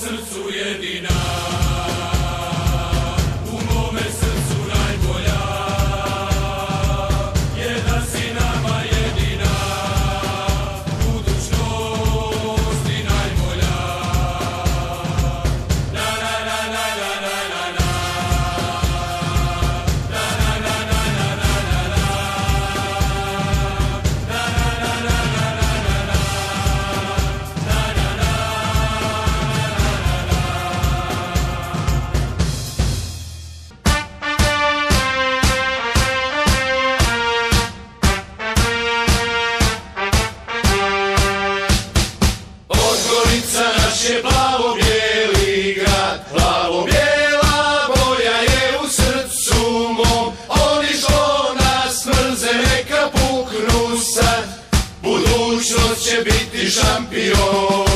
srcu jedina, u mome srcu najbolja, je da si nama jedina, budućnost i najbolja. Na na na na na na na na, na na na na na na na na, na na na na na na na. Podgorica naš je plavo-bijeli grad, plavo-bijela boja je u srcu mom. Oni što nas mrze neka puknu sad, budućnost će biti šampion.